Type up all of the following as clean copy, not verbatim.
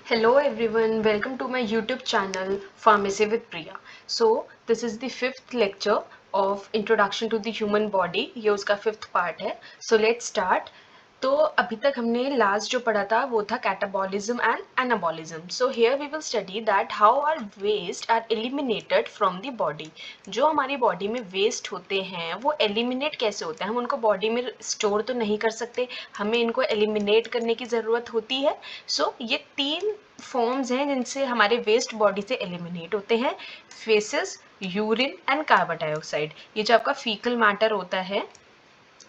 Hello everyone, welcome to my YouTube channel Pharmacy with Priya. So this is the fifth lecture of Introduction to the Human Body. ये उसका fifth part है. So let's start. तो अभी तक हमने last जो पढ़ा था वो था catabolism and anabolism. So here we will study that how are waste are eliminated from the body. जो हमारी बॉडी में वेस्ट होते हैं वो एलिमिनेट कैसे होते हैं. हम उनको बॉडी में स्टोर तो नहीं कर सकते, हमें इनको एलिमिनेट करने की ज़रूरत होती है. सो ये तीन फॉर्म्स हैं जिनसे हमारे वेस्ट बॉडी से एलिमिनेट होते हैं: faces, urine and carbon dioxide. ये जो आपका फीकल मैटर होता है,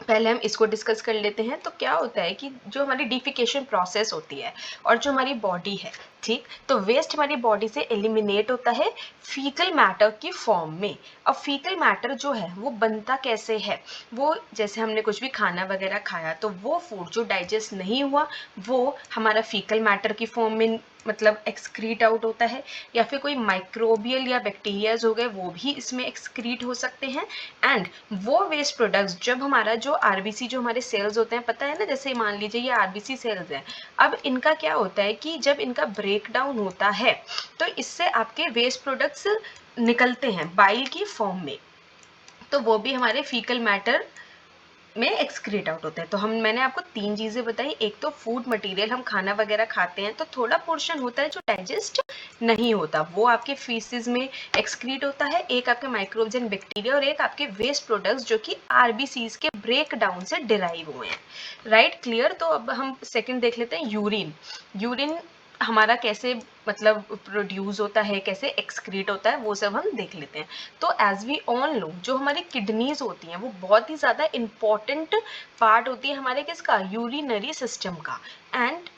पहले हम इसको डिस्कस कर लेते हैं. तो क्या होता है कि जो हमारी डिफिकेशन प्रोसेस होती है और जो हमारी बॉडी है, ठीक, तो वेस्ट हमारी बॉडी से एलिमिनेट होता है फीकल मैटर की फॉर्म में. अब फीकल मैटर जो है वो बनता कैसे है, वो जैसे हमने कुछ भी खाना वगैरह खाया तो वो फूड जो डाइजेस्ट नहीं हुआ वो हमारा फीकल मैटर की फॉर्म में मतलब एक्सक्रीट आउट होता है, या फिर कोई माइक्रोबियल या बैक्टीरियाज हो गए वो भी इसमें एक्सक्रीट हो सकते हैं. एंड वो वेस्ट प्रोडक्ट्स जब हमारा जो आरबीसी जो हमारे सेल्स होते हैं, पता है ना, जैसे मान लीजिए ये आरबीसी सेल्स हैं. अब इनका क्या होता है कि जब इनका ब्रेक डाउन होता है तो इससे आपके वेस्ट प्रोडक्ट्स निकलते हैं बाइल की फॉर्म में, तो वो भी हमारे फीकल मैटर में एक्सक्रीट आउट होता है. तो मैंने आपको तीन चीज़ें बताई. एक तो फूड मटेरियल, हम खाना वगैरह खाते हैं तो थोड़ा पोर्शन होता है जो डाइजेस्ट नहीं होता, वो आपके फीसिस में एक्सक्रीट होता है. एक आपके माइक्रोब्स एंड बैक्टीरिया, और एक आपके वेस्ट प्रोडक्ट्स जो कि आरबीसीज के ब्रेक डाउन से डिराइव हुए हैं. Right, clear. तो अब हम सेकंड देख लेते हैं, यूरिन. यूरिन हमारा कैसे मतलब प्रोड्यूस होता है, कैसे एक्सक्रीट होता है, वो सब हम देख लेते हैं. तो एज वी ऑल नो, जो हमारी किडनीज होती हैं वो बहुत ही ज़्यादा इम्पॉर्टेंट पार्ट होती है हमारे किसका, यूरिनरी सिस्टम का. एंड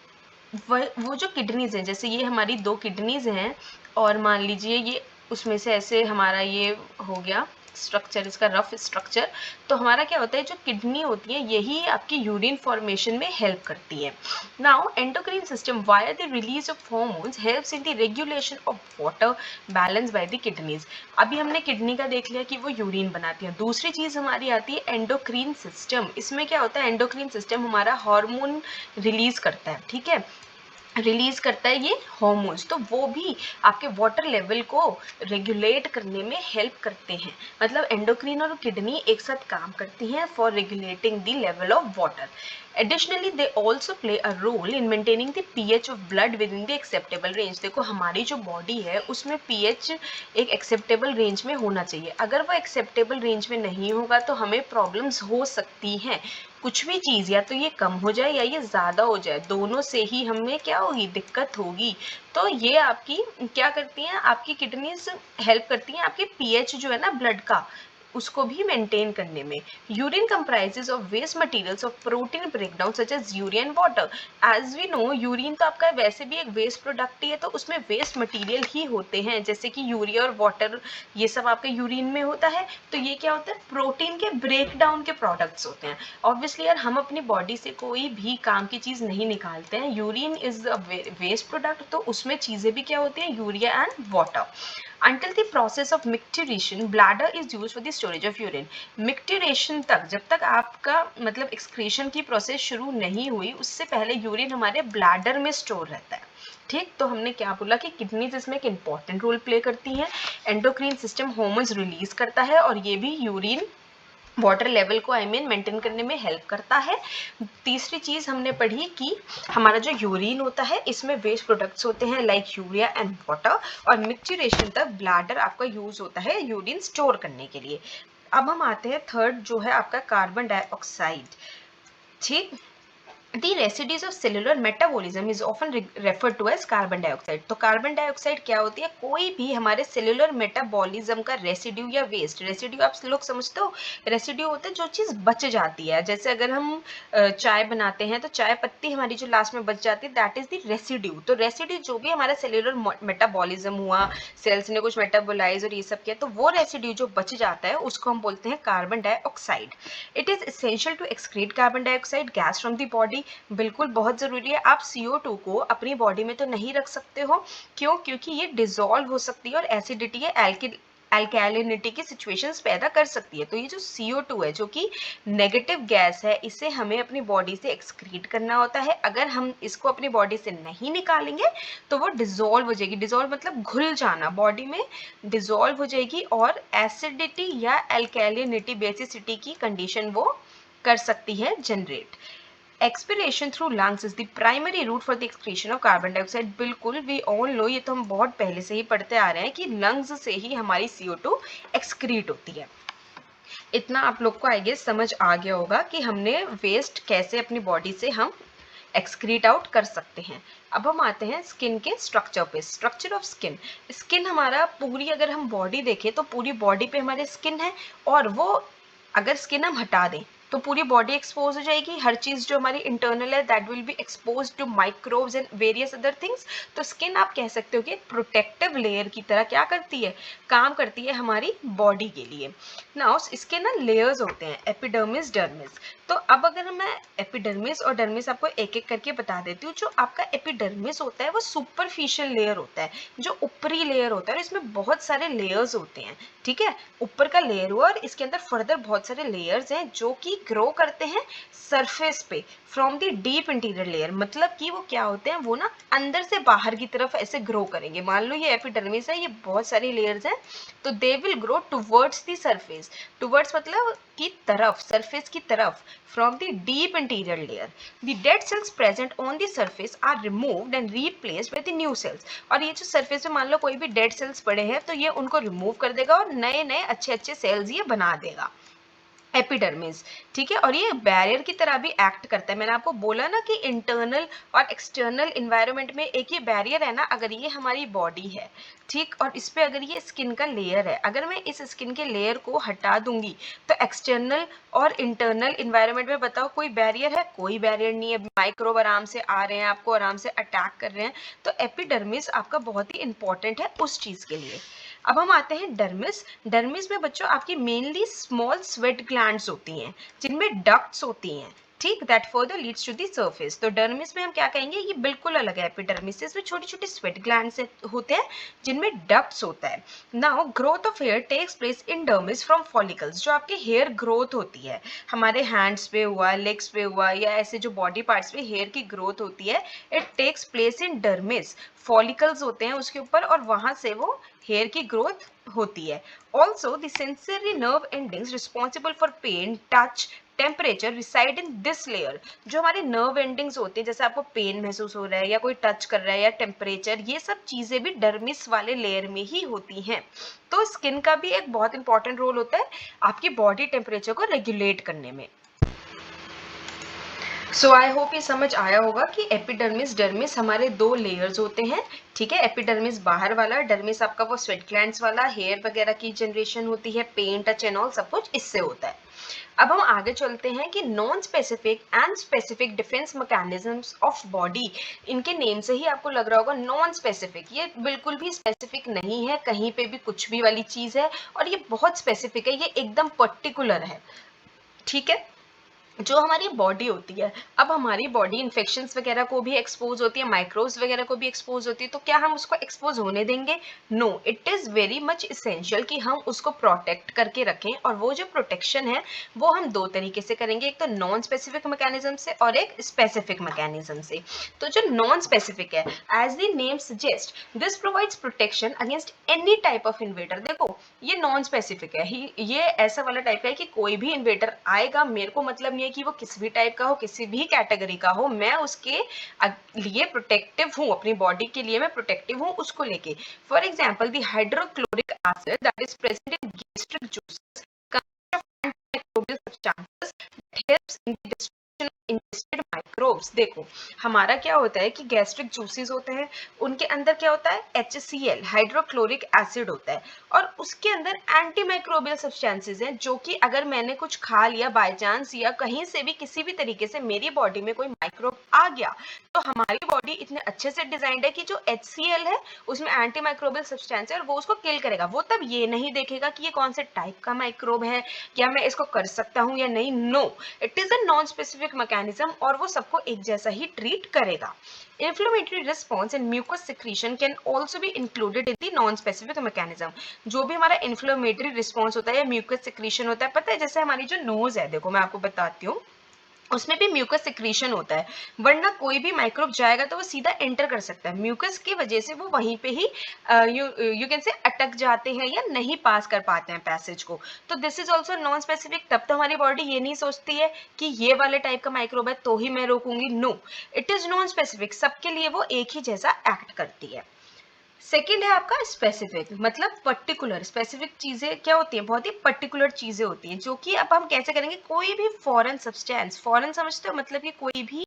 वो जो किडनीज हैं, जैसे ये हमारी दो किडनीज हैं और मान लीजिए ये उसमें से ऐसे हमारा ये हो गया स्ट्रक्चर, इसका रफ स्ट्रक्चर. तो हमारा क्या होता है, जो किडनी होती है यही आपकी यूरिन फॉर्मेशन में हेल्प करती है. Now endocrine system via the release of hormones helps in the regulation of water balance by the kidneys. अभी हमने किडनी का देख लिया कि वो यूरिन बनाती है. दूसरी चीज हमारी आती है एंडोक्राइन सिस्टम. इसमें क्या होता है, एंडोक्राइन सिस्टम हमारा हार्मोन रिलीज करता है, ठीक है, रिलीज करता है ये हॉर्मोन्स. तो वो भी आपके वाटर लेवल को रेगुलेट करने में हेल्प करते हैं. मतलब एंडोक्रीन और किडनी एक साथ काम करती हैं for regulating the level of water. Additionally, they also play a role in maintaining the pH of blood within the acceptable range. देखो हमारी जो बॉडी है उसमें pH एक एक्सेप्टेबल रेंज में होना चाहिए. अगर वो एक्सेप्टेबल रेंज में नहीं होगा तो हमें प्रॉब्लम्स हो सकती हैं. कुछ भी चीज़ या तो ये कम हो जाए या ये ज़्यादा हो जाए, दोनों से ही हमें क्या होगी, दिक्कत होगी. तो ये आपकी क्या करती हैं, आपकी किडनीज हेल्प करती हैं आपके पीएच जो है ना ब्लड का, उसको भी मेंटेन करने में. Urine comprises of waste materials of protein breakdown such as urea and water. As we know, urine तो आपका वैसे भी एक वेस्ट प्रोडक्ट ही है, तो उसमें वेस्ट मटेरियल ही होते हैं, जैसे कि यूरिया और वाटर, ये सब आपके यूरिन में होता है. तो ये क्या होता है, प्रोटीन के ब्रेकडाउन के प्रोडक्ट्स होते हैं. ऑब्वियसली यार, हम अपनी बॉडी से कोई भी काम की चीज़ नहीं निकालते हैं. Urine is a waste product, तो उसमें चीज़ें भी क्या होती हैं, urea and water. Until the process of micturition, bladder is used for the storage of urine. Micturition तक, जब तक आपका मतलब एक्सक्रीशन की प्रोसेस शुरू नहीं हुई, उससे पहले यूरिन हमारे ब्लैडर में स्टोर रहता है. ठीक, तो हमने क्या बोला कि किडनीज इसमें एक इंपॉर्टेंट रोल प्ले करती हैं. एंडोक्रीन सिस्टम हार्मोन्स रिलीज करता है और ये भी यूरिन वाटर लेवल को मेंटेन करने में हेल्प करता है. तीसरी चीज़ हमने पढ़ी कि हमारा जो यूरिन होता है इसमें वेस्ट प्रोडक्ट्स होते हैं लाइक यूरिया एंड वाटर, और मिक्चुरेशन तक ब्लैडर आपका यूज होता है यूरिन स्टोर करने के लिए. अब हम आते हैं थर्ड, जो है आपका कार्बन डाइऑक्साइड. ठीक, The residues of cellular metabolism is often referred to as carbon dioxide. तो कार्बन डाइऑक्साइड क्या होती है, कोई भी हमारे सेलुलर मेटाबॉलिज्म का रेसिड्यू या वेस्ट. रेसिड्यू आप लोग समझते हो, रेसिड्यू होता है जो चीज़ बच जाती है. जैसे अगर हम चाय बनाते हैं तो चाय पत्ती हमारी जो लास्ट में बच जाती है, दैट इज द रेसिड्यू. तो रेसिड्यू जो भी हमारा सेलुलर मेटाबॉलिज्म हुआ, सेल्स ने कुछ मेटाबोलाइज और ये सब किया, तो वो रेसिड्यू जो बच जाता है उसको हम बोलते हैं carbon dioxide. It is essential to excrete carbon dioxide gas from the body. बिल्कुल बहुत ज़रूरी है. आप CO2 को अपनी बॉडी में तो नहीं रख सकते हो. क्यों? क्योंकि ये डिजॉल्व हो सकती है और एसिडिटी या अल्कैलिनिटी की सिचुएशंस पैदा कर सकती है। तो ये जो CO2 है जो कि नेगेटिव गैस है, इसे हमें अपनी बॉडी से एक्सक्रीट करना होता है। अगर हम इसको अपनी बॉडी से नहीं निकालेंगे तो वो डिजोल्व हो जाएगी। डिजोल्व मतलब घुल जाना, बॉडी में डिजोल्व हो जाएगी और एसिडिटी या अल्कैलिनिटी बेसिसिटी की कंडीशन वो कर सकती है generate. Expiration through lungs is the primary route for the excretion of carbon dioxide. बिल्कुल, वी ऑल नो, ये तो हम बहुत पहले से ही पढ़ते आ रहे हैं कि लंग्स से ही हमारी CO2 एक्सक्रीट होती है। इतना आप लोग को आई गेस समझ आ गया होगा कि हमने वेस्ट कैसे अपनी बॉडी से हम एक्सक्रीट आउट कर सकते हैं। अब हम आते हैं स्किन के स्ट्रक्चर पे। स्ट्रक्चर ऑफ स्किन, स्किन हमारा पूरी, अगर हम बॉडी देखें तो पूरी बॉडी पे हमारे स्किन है, और वो अगर स्किन हम हटा दें तो पूरी बॉडी एक्सपोज हो जाएगी। हर चीज जो हमारी इंटरनल है that will be expose to microbes and various other things. तो स्किन आप कह सकते हो कि प्रोटेक्टिव लेयर की तरह क्या करती है, काम करती है हमारी बॉडी के लिए। नाउ इसके ना लेयर्स होते हैं, एपिडर्मिस, डर्मिस। तो अब अगर मैं एपिडर्मिस और डर्मिस आपको एक एक करके बता देती हूँ। जो आपका एपिडर्मिस होता है वो सुपरफिशियल लेयर होता है, जो ऊपरी लेयर होता है, और इसमें बहुत सारे लेयर्स होते हैं। ठीक है, ऊपर का लेयर हुआ और इसके अंदर फर्दर बहुत सारे लेयर्स हैं जो कि ग्रो करते हैं सरफेस पे from the deep interior layer. मतलब कि वो क्या होते हैं, वो ना अंदर से बाहर की तरफ ऐसे ग्रो करेंगे। मान लो ये एपिडर्मिस है, ये बहुत सारी लेयर्स हैं, तो they will grow towards the surface. Towards मतलब की तरफ, सरफेस की तरफ, from the deep interior layer. The dead cells present on the surface are removed and replaced by the new cells. और ये जो सरफेस में मान लो कोई भी डेड सेल्स पड़े हैं तो ये उनको रिमूव कर देगा और नए नए अच्छे अच्छे सेल्स ये बना देगा, एपिडर्मिस। ठीक है, और ये बैरियर की तरह भी एक्ट करता है। मैंने आपको बोला ना कि इंटरनल और एक्सटर्नल इन्वायरमेंट में एक ये बैरियर है ना, अगर ये हमारी बॉडी है, ठीक, और इस पे अगर ये स्किन का लेयर है, अगर मैं इस स्किन के लेयर को हटा दूंगी तो एक्सटर्नल और इंटरनल इन्वायरमेंट में बताओ कोई बैरियर है? कोई बैरियर नहीं है। माइक्रोब आराम से आ रहे हैं, आपको आराम से अटैक कर रहे हैं। तो एपिडर्मिस आपका बहुत ही इंपॉर्टेंट है उस चीज के लिए। अब हम आते हैं डर्मिस। डर्मिस में बच्चों आपकी मेनली स्मॉल स्वेट ग्लैंड्स होती हैं जिनमें डक्ट्स होती हैं, ठीक, that further leads to the surface. तो डर्मिस में हम क्या कहेंगे, ये बिल्कुल अलग है एपिडर्मिस से। इसमें छोटे छोटे स्वेट ग्लैंड्स होते हैं जिनमें डक्ट्स होता है। Now growth of hair takes place in dermis from follicles. जो आपके हेयर ग्रोथ होती है, हमारे हैंड्स पे हुआ, लेग्स पे हुआ, या ऐसे जो बॉडी पार्ट्स पे हेयर की ग्रोथ होती है, it takes place in dermis. Follicles होते हैं उसके ऊपर और वहां से वो हेयर की ग्रोथ होती है। Also the sensory nerve endings responsible for pain, touch, temperature reside in this layer. जो हमारे नर्व एंडिंग्स होते हैं, जैसे आपको पेन महसूस हो रहा है या कोई टच कर रहा है या टेम्परेचर, ये सब चीजें भी डर्मिस वाले लेयर में ही होती हैं। तो स्किन का भी एक बहुत इंपॉर्टेंट रोल होता है आपकी बॉडी टेम्परेचर को रेगुलेट करने में। सो आई होप ये समझ आया होगा कि एपिडर्मिस, डर्मिस हमारे दो लेयर्स होते हैं। ठीक है, एपिडर्मिस बाहर वाला, डर्मिस आपका वो स्वेट ग्लैंड्स वाला, हेयर वगैरह की जनरेशन होती है, पेन, टच एंड ऑल सब कुछ इससे होता है। अब हम आगे चलते हैं कि non specific and specific defence mechanisms of body. इनके नेम से ही आपको लग रहा होगा नॉन स्पेसिफिक, ये बिल्कुल भी स्पेसिफिक नहीं है, कहीं पे भी कुछ भी वाली चीज है, और ये बहुत स्पेसिफिक है, ये एकदम पर्टिकुलर है। ठीक है, जो हमारी बॉडी होती है, अब हमारी बॉडी इन्फेक्शंस वगैरह को भी एक्सपोज होती है, माइक्रोब्स वगैरह को भी एक्सपोज होती है, तो क्या हम उसको एक्सपोज होने देंगे? No, it is very much essential कि हम उसको प्रोटेक्ट करके रखें। और वो जो प्रोटेक्शन है वो हम दो तरीके से करेंगे, एक तो नॉन स्पेसिफिक मैकेनिज्म से और एक स्पेसिफिक मैकेनिज्म से। तो जो नॉन स्पेसिफिक है, as the name suggest, this provides protection against any type of invader. देखो ये नॉन स्पेसिफिक है, ये ऐसा वाला टाइप का है कि कोई भी इन्वेडर आएगा, मेरे को मतलब कि वो किसी भी टाइप का हो, किसी भी कैटेगरी का हो, मैं उसके लिए प्रोटेक्टिव हूँ, अपनी बॉडी के लिए मैं प्रोटेक्टिव हूँ उसको लेके। For example the hydrochloric acid that is present in gastric juices antimicrobial substances that helps in the destruction of ingested microbes. देखो हमारा क्या होता है कि गैस्ट्रिक जूसेस होते हैं, उनके अंदर क्या होता है, HCl, हाइड्रोक्लोरिक एसिड होता है, और उसके अंदर एंटीमाइक्रोबियल सब्सटेंसेस हैं जो कि अगर मैंने कुछ खा लिया बाय चांस या कहीं से भी किसी भी तरीके से मेरी बॉडी में कोई माइक्रोब आ गया, तो हमारी बॉडी इतने अच्छे से डिजाइंड है कि जो HCl है उसमें एंटीमाइक्रोबियल सब्सटेंस है और वो उसको किल करेगा। वो तब ये नहीं देखेगा कि ये कौन से टाइप का माइक्रोब है, क्या मैं इसको कर सकता हूँ या नहीं। No, it is a non specific mechanism और वो सब को एक जैसा ही ट्रीट करेगा। Inflammatory response and mucus secretion can also be included in the non-specific mechanism। जो भी हमारा inflammatory response होता है या mucus secretion होता है, पता है जैसे हमारी जो nose है, देखो मैं आपको बताती हूँ, उसमें भी म्यूकस सिक्रीशन होता है, वरना कोई भी माइक्रोब जाएगा तो वो सीधा एंटर कर सकता है, म्यूकस की वजह से वो वहीं पे ही यू कैन से अटक जाते हैं या नहीं पास कर पाते हैं पैसेज को। तो this is also non specific. तब तो हमारी बॉडी ये नहीं सोचती है कि ये वाले टाइप का माइक्रोब है तो ही मैं रोकूंगी, no, it is non specific, सबके लिए वो एक ही जैसा एक्ट करती है। सेकेंड है आपका स्पेसिफिक, मतलब पर्टिकुलर। स्पेसिफिक चीजें क्या होती हैं, बहुत ही पर्टिकुलर चीजें होती हैं, जो कि अब हम कैसे करेंगे, कोई भी फॉरेन सब्सटेंस, फॉरेन समझते हो मतलब कि कोई भी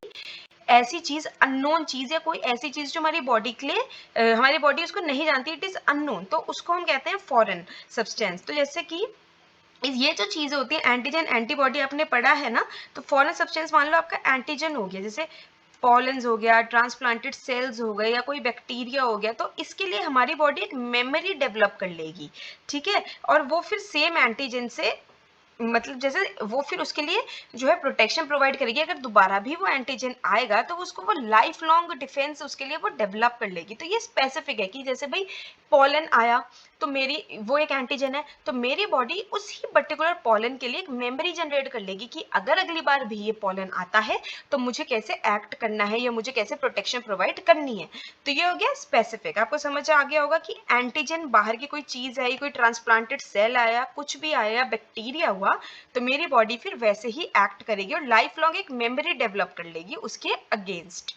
ऐसी चीज, अननोन चीज या कोई ऐसी चीज जो हमारी बॉडी के लिए हमारी बॉडी उसको नहीं जानती, इट इज अननोन, तो उसको हम कहते हैं फॉरेन सब्सटेंस। तो जैसे कि ये जो चीजें होती है, एंटीजन एंटीबॉडी आपने पढ़ा है ना, तो फॉरेन सब्सटेंस मान लो आपका एंटीजन हो गया, जैसे पॉलेंस हो गया, ट्रांसप्लांटेड सेल्स हो गए या कोई बैक्टीरिया हो गया, तो इसके लिए हमारी बॉडी एक मेमोरी डेवलप कर लेगी, ठीक है, और वो फिर सेम एंटीजन से मतलब जैसे वो फिर उसके लिए जो है प्रोटेक्शन प्रोवाइड करेगी, अगर दोबारा भी वो एंटीजन आएगा तो उसको वो लाइफ लॉन्ग डिफेंस उसके लिए वो डेवलप कर लेगी। तो ये स्पेसिफिक है कि जैसे भाई पॉलन आया तो मेरी वो एक एंटीजन है, तो मेरी बॉडी उसी पर्टिकुलर पॉलन के लिए एक मेमोरी जनरेट कर लेगी कि अगर अगली बार भी ये पॉलन आता है तो मुझे कैसे एक्ट करना है या मुझे कैसे प्रोटेक्शन प्रोवाइड करनी है। तो ये हो गया स्पेसिफिक। आपको समझ आ गया होगा कि एंटीजन बाहर की कोई चीज आई, कोई ट्रांसप्लांटेड सेल आया, कुछ भी आया, बैक्टीरिया हुआ, तो मेरी बॉडी फिर वैसे ही एक्ट करेगी और लाइफ लॉन्ग एक मेमोरी डेवलप कर लेगी उसके अगेंस्ट।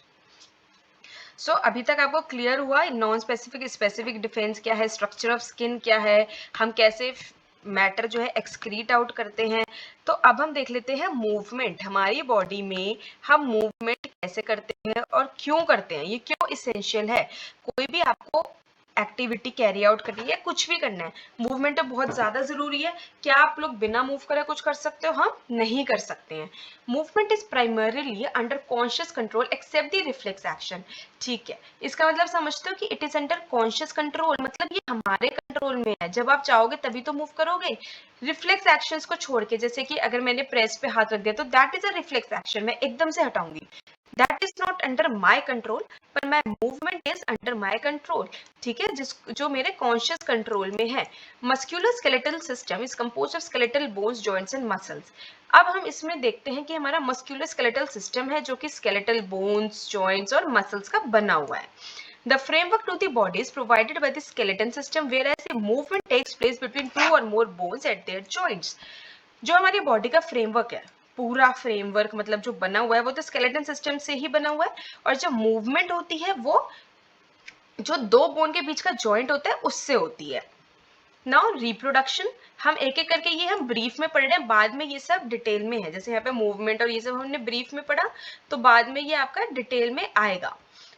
सो अभी तक आपको क्लियर हुआ नॉन स्पेसिफिक स्पेसिफिक डिफेंस क्या है, स्ट्रक्चर ऑफ स्किन क्या है, हम कैसे मैटर जो है एक्सक्रीट आउट करते हैं। तो अब हम देख लेते हैं मूवमेंट, हमारी बॉडी में हम मूवमेंट कैसे करते हैं और क्यों करते हैं, ये क्यों इसेंशियल है। कोई भी आपको एक्टिविटी कैरी आउट करनी है, कुछ भी करना है, मूवमेंट तो बहुत ज्यादा जरूरी है। क्या आप लोग बिना मूव करे कुछ कर सकते हो? हम नहीं कर सकते हैं। Movement is primarily under conscious control except the reflex action. ठीक है, इसका मतलब समझते हो कि it is under conscious control, मतलब ये हमारे कंट्रोल में है, जब आप चाहोगे तभी तो मूव करोगे। रिफ्लेक्स एक्शंस को छोड़ के, जैसे कि अगर मैंने प्रेस पे हाथ रख दिया तो that is a reflex action, मैं एकदम से हटाऊंगी, that is not under my control, पर my movement is under my control, ठीक है, जो मेरे कॉन्शियस कंट्रोल में है। Muscular skeletal system is composed of skeletal bones, joints and muscles. अब हम इसमें देखते हैं कि हमारा मस्क्यूलर स्केलेटल सिस्टम है जो कि स्केलेटल बोन्स, जॉइंट्स और मसल्स का बना हुआ है। The framework to the body is provided by the skeleton system, whereas the movement takes place between two or more bones at their joints. जो हमारी बॉडी का फ्रेमवर्क है, पूरा फ्रेमवर्क मतलब जो बना हुआ है वो तो स्केलेटन सिस्टम से ही बना हुआ है, और जो मूवमेंट होती है वो जो दो बोन के बीच का जॉइंट होता है उससे होती है। नाउ रिप्रोडक्शन, हम एक एक करके ये हम ब्रीफ में पढ़ रहे हैं, बाद में ये सब डिटेल में है, जैसे यहाँ पे मूवमेंट और ये सब हमने ब्रीफ में पढ़ा, तो बाद में ये आपका डिटेल में आएगा।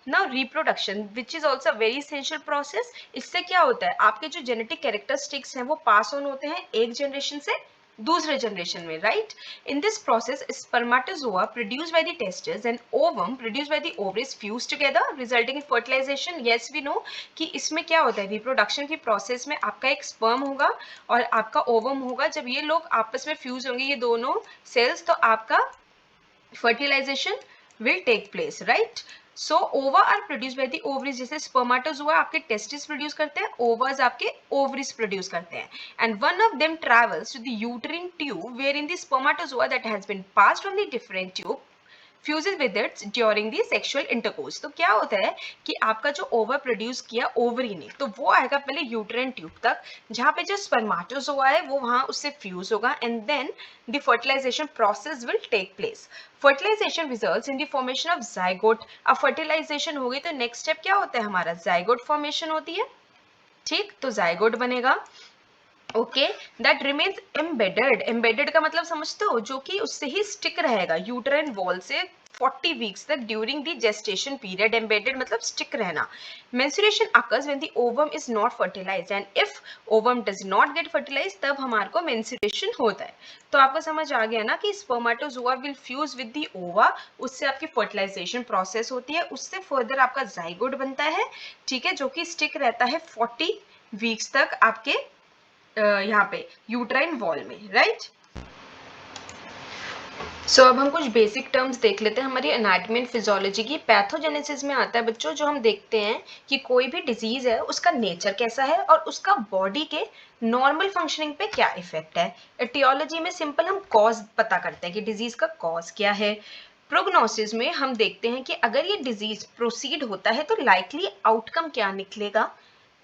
Now reproduction which is also very essential process. इससे क्या होता है, आपके जो जेनेटिक कैरेक्टरिस्टिक्स हैं वो पास ऑन होते हैं एक जनरेशन से दूसरे जनरेशन में, right. In this process spermatozoa produced by the testes and ovum produced by the ovaries fuse together resulting in fertilization. Yes we know कि इसमें क्या होता है, रिप्रोडक्शन की प्रोसेस में आपका एक स्पर्म होगा और आपका ओवम होगा, जब ये लोग आपस में फ्यूज होंगे ये दोनों सेल्स, तो आपका fertilization will take place, right. So ova are produced by the ovaries, जैसे spermatozoa आपके testes produce करते हैं, ovaries आपके ovaries produce करते हैं, and one of them travels to the uterine tube wherein the spermatozoa that has been passed from the different tube fuses with its during the sexual intercourse. तो क्या होता है कि आपका जो ओवर प्रोड्यूस किया ओवरी ने, तो वो आएगा पहले यूट्राइन ट्यूब तक, जहाँ पे जो स्पर्माटोजोआ है वो वहाँ उससे फ्यूज होगा, and then the fertilisation process will take place. Fertilisation results in the formation of zygote. अब फर्टिलाइजेशन हो गई तो नेक्स्ट स्टेप क्या होता है हमारा, जाइगोट फॉर्मेशन होती है, ठीक, तो जाइगोट बनेगा, okay, that remains embedded. Embedded का मतलब समझते हो, जो कि उससे ही स्टिक रहेगा यूट्राइन वॉल से 40 वीक्स तक during the gestation period. Embedded मतलब स्टिक रहना। Menstruation occurs when the ovum is not fertilised and if ovum does not get fertilised तब हमारे को मेंस्ट्रुएशन होता है। तो आपको समझ आ गया ना कि spermatozoa will fuse with the ओवा, उससे आपकी फर्टिलाइजेशन प्रोसेस होती है, उससे फर्दर आपका जाइगोट बनता है, ठीक है, जो कि स्टिक रहता है 40 वीक्स तक आपके यहाँ पे यूट्राइन वॉल में, राइट। सो अब हम कुछ बेसिक टर्म्स देख लेते हैं हमारी एनाटॉमी एंड फिजियोलॉजी की। पैथोजेनेसिस में आता है बच्चों, जो हम देखते हैं कि कोई भी डिजीज है उसका नेचर कैसा है और उसका बॉडी के नॉर्मल फंक्शनिंग पे क्या इफेक्ट है। एटियोलॉजी में सिंपल हम कॉज पता करते हैं कि डिजीज का कॉज क्या है। प्रोग्नोसिस में हम देखते हैं कि अगर ये डिजीज प्रोसीड होता है तो लाइकली आउटकम क्या निकलेगा।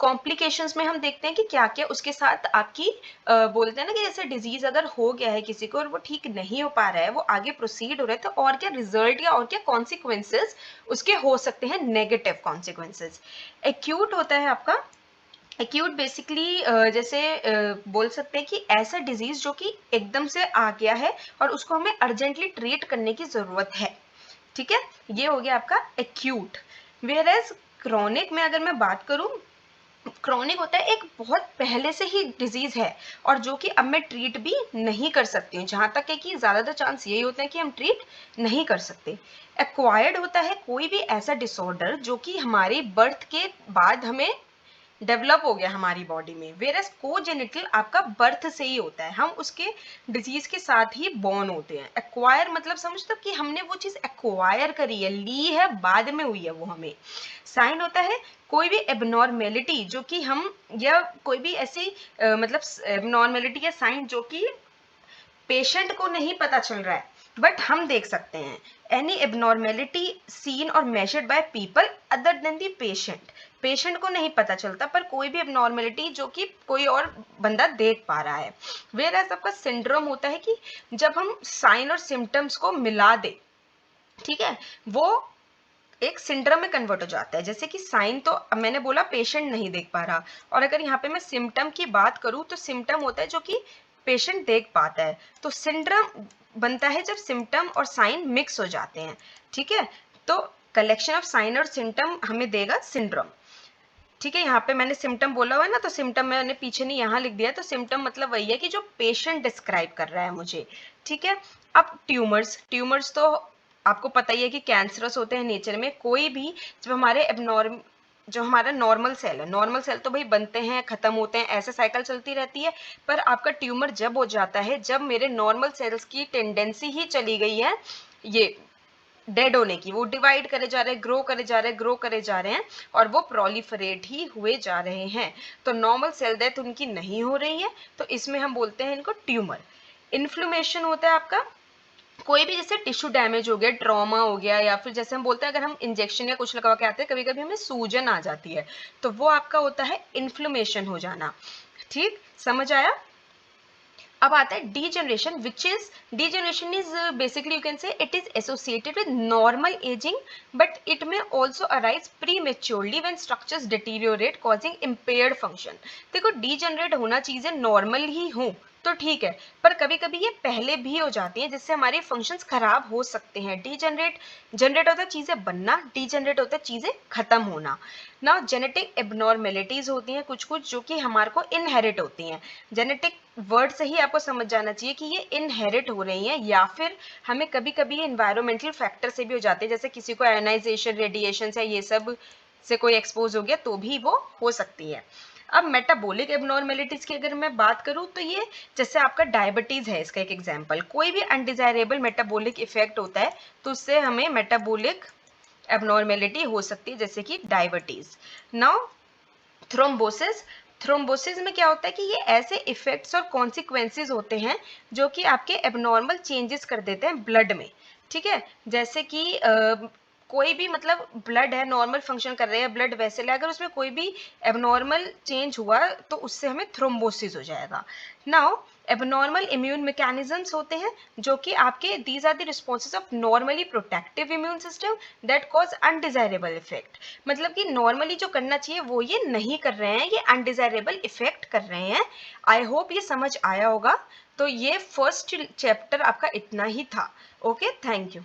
कॉम्प्लिकेशंस में हम देखते हैं कि क्या क्या उसके साथ आपकी बोलते हैं ना कि जैसे डिजीज अगर हो गया है किसी को और वो ठीक नहीं हो पा रहा है, वो आगे प्रोसीड हो रहा है, तो और क्या रिजल्ट या और क्या कॉन्सिक्वेंसेस उसके हो सकते हैं, नेगेटिव कॉन्सिक्वेंसेस। एक्यूट होता है आपका, एक्यूट बेसिकली जैसे बोल सकते हैं कि ऐसा डिजीज जो कि एकदम से आ गया है और उसको हमें अर्जेंटली ट्रीट करने की जरूरत है। ठीक है, ये हो गया आपका एक्यूट। वेयर एज क्रॉनिक में अगर मैं बात करूं, क्रॉनिक होता है एक बहुत पहले से ही डिजीज है और जो कि अब मैं ट्रीट भी नहीं कर सकती हूँ, जहां तक है कि ज्यादातर चांस यही होते हैं कि हम ट्रीट नहीं कर सकते। एक्वायर्ड होता है कोई भी ऐसा डिसऑर्डर जो कि हमारे बर्थ के बाद हमें डेवलप हो गया हमारी बॉडी में। वेरस कोजेनिटल आपका बर्थ से ही होता है, हम उसके डिजीज के साथ ही बॉर्न होते हैं। एक्वायर मतलब समझते हो कि हमने वो चीज एक्वायर करी है, ली है, बाद में हुई है वो हमें। साइन होता है कोई भी एबनॉर्मेलिटी जो कि हम, या कोई भी ऐसी मतलब एबनॉर्मेलिटी या साइन जो कि पेशेंट को नहीं पता चल रहा है बट हम देख सकते हैं। एनी एबनॉर्मेलिटी सीन और measured by people other than the patient, patient को नहीं पता चलता पर कोई भी एबनॉर्मेलिटी जो कि कोई और बंदा देख पा रहा है। वेयर एज आपका सिंड्रोम होता है कि जब हम साइन और सिम्टम्स को मिला दे, ठीक है, वो एक सिंड्रोम में कन्वर्ट हो जाता है। जैसे कि साइन तो मैंने बोला पेशेंट नहीं देख पा रहा, और अगर यहाँ पे मैं सिम्टम की बात करूँ तो सिम्टम होता है जो कि पेशेंट देख पाता है। तो सिंड्रोम बनता है जब सिम्टम और साइन मिक्स हो जाते हैं। ठीक है, तो कलेक्शन ऑफ साइन और सिम्टम हमें देगा सिंड्रोम। ठीक है, यहाँ पे मैंने सिम्टम बोला हुआ है ना, तो सिम्टम मैंने पीछे नहीं यहाँ लिख दिया, तो सिम्टम मतलब वही है कि जो पेशेंट डिस्क्राइब कर रहा है मुझे। ठीक है, अब ट्यूमर्स, ट्यूमर्स तो आपको पता ही है कि कैंसरस होते हैं नेचर में। कोई भी जब हमारे एबनॉर्म, जो हमारा नॉर्मल सेल है, नॉर्मल सेल तो भाई बनते हैं खत्म होते हैं, ऐसे साइकिल चलती रहती है। पर आपका ट्यूमर जब हो जाता है जब मेरे नॉर्मल सेल्स की टेंडेंसी ही चली गई है ये डेड होने की, वो डिवाइड करे जा रहे हैं, ग्रो करे जा रहे हैं, ग्रो करे जा रहे हैं और वो प्रोलिफरेट ही हुए जा रहे हैं। तो नॉर्मल सेल डेथ उनकी नहीं हो रही है, तो इसमें हम बोलते हैं इनको ट्यूमर। इन्फ्लेमेशन होता है आपका कोई भी, जैसे टिश्यू डैमेज हो गया, ट्रॉमा हो गया, या फिर जैसे हम बोलते हैं अगर हम इंजेक्शन या कुछ लगा के आते हैं कभी कभी हमें सूजन आ जाती है, तो वो आपका होता है इन्फ्लेमेशन हो जाना। ठीक, समझ आया। अब आता है degeneration, which is degeneration is basically you can say it is associated with normal ageing but it may also arise prematurely when structures deteriorate causing impaired function. देखो डीजनरेट होना चीजें नॉर्मल ही हो तो ठीक है, पर कभी कभी ये पहले भी हो जाती हैं जिससे हमारे फंक्शंस खराब हो सकते हैं। डीजनरेट, जनरेट होता है चीजें बनना, डीजनरेट होता है चीजें खत्म होना। ना जेनेटिक एबनॉर्मेलिटीज होती हैं कुछ कुछ जो कि हमारे को इनहेरिट होती हैं। जेनेटिक वर्ड से ही आपको समझ जाना चाहिए कि ये इनहेरिट हो रही हैं या फिर हमें कभी कभी एनवायरमेंटल फैक्टर से भी हो जाते हैं, जैसे किसी को आयोनाइजेशन, रेडिएशन या ये सब से कोई एक्सपोज हो गया तो भी वो हो सकती है। अब मेटाबॉलिक एबनॉर्मेलिटीज की अगर मैं बात करूं तो ये जैसे आपका डायबिटीज है इसका एक एग्जांपल, कोई भी अनडिजायरेबल मेटाबॉलिक इफेक्ट होता है तो उससे हमें मेटाबॉलिक एबनॉर्मेलिटी हो सकती है, जैसे कि डायबिटीज। नाउ थ्रोम्बोसिस, थ्रोम्बोसिस में क्या होता है कि ये ऐसे इफेक्ट्स और कॉन्सिक्वेंसेज होते हैं जो कि आपके एबनॉर्मल चेंजेस कर देते हैं ब्लड में। ठीक है, जैसे कि कोई भी मतलब ब्लड है, नॉर्मल फंक्शन कर रहे हैं, ब्लड वेसल है, अगर उसमें कोई भी एबनॉर्मल चेंज हुआ तो उससे हमें थ्रोम्बोसिस हो जाएगा। नाउ एबनॉर्मल इम्यून मैकेनिज्म्स होते हैं जो कि आपके these are the responses of normally protective immune system that cause undesirable effect. मतलब कि नॉर्मली जो करना चाहिए वो ये नहीं कर रहे हैं, ये अनडिजायरेबल इफेक्ट कर रहे हैं। आई होप ये समझ आया होगा। तो ये फर्स्ट चैप्टर आपका इतना ही था। Okay, thank you.